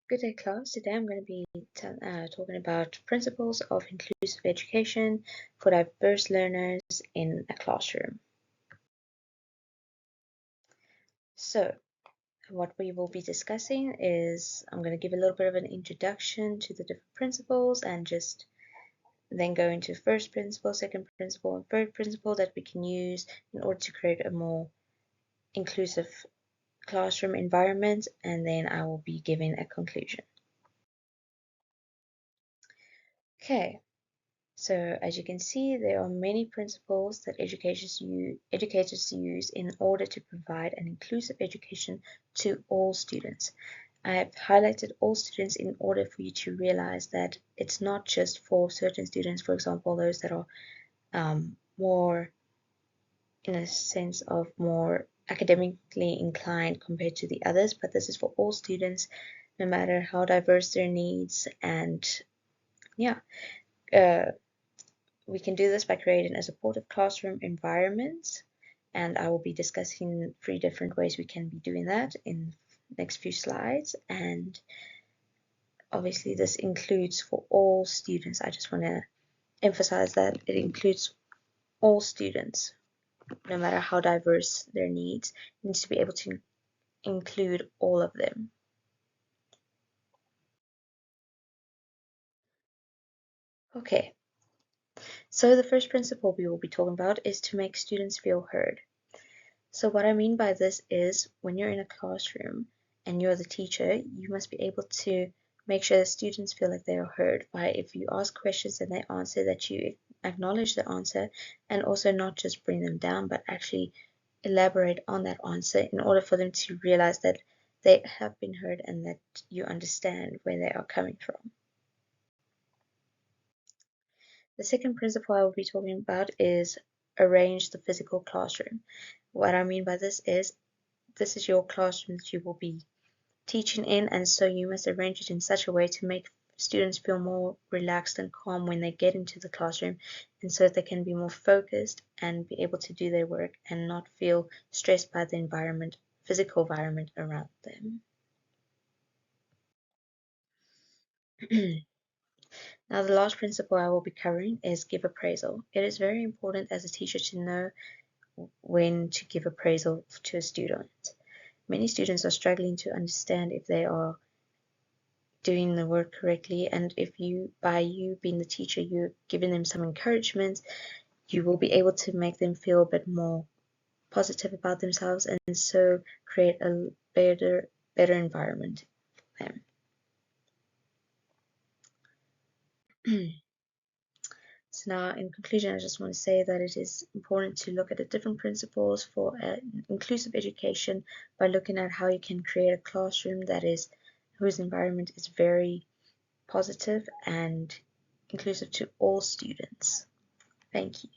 Good day, class. Today I'm going to be talking about principles of inclusive education for diverse learners in a classroom. So, what we will be discussing is I'm going to give a little bit of an introduction to the different principles and just then go into first principle, second principle, and third principle that we can use in order to create a more inclusive classroom environment, and then I will be giving a conclusion. Okay. So as you can see, there are many principles that educators use in order to provide an inclusive education to all students. I have highlighted all students in order for you to realize that it's not just for certain students, for example, those that are more, in a sense of more academically inclined compared to the others, but this is for all students, no matter how diverse their needs. And yeah, we can do this by creating a supportive classroom environment, and I will be discussing 3 different ways we can be doing that in the next few slides. And obviously this includes for all students. I just want to emphasize that it includes all students, no matter how diverse their needs. It needs to be able to include all of them. Okay, so the first principle we will be talking about is to make students feel heard. So what I mean by this is when you're in a classroom and you're the teacher, you must be able to make sure the students feel like they are heard by, if you ask questions and they answer, that you acknowledge the answer and also not just bring them down, but actually elaborate on that answer in order for them to realize that they have been heard and that you understand where they are coming from. The second principle I will be talking about is arrange the physical classroom. What I mean by this is your classroom that you will be teaching in, and so you must arrange it in such a way to make students feel more relaxed and calm when they get into the classroom, and so that they can be more focused and be able to do their work and not feel stressed by the environment, physical environment around them. Now, the last principle I will be covering is give appraisal. It is very important as a teacher to know when to give appraisal to a student. Many students are struggling to understand if they are doing the work correctly, and if you, by you being the teacher, you're giving them some encouragement, you will be able to make them feel a bit more positive about themselves, and so create a better environment for them. So now, in conclusion, I just want to say that it is important to look at the different principles for an inclusive education by looking at how you can create a classroom that is, whose environment is very positive and inclusive to all students. Thank you.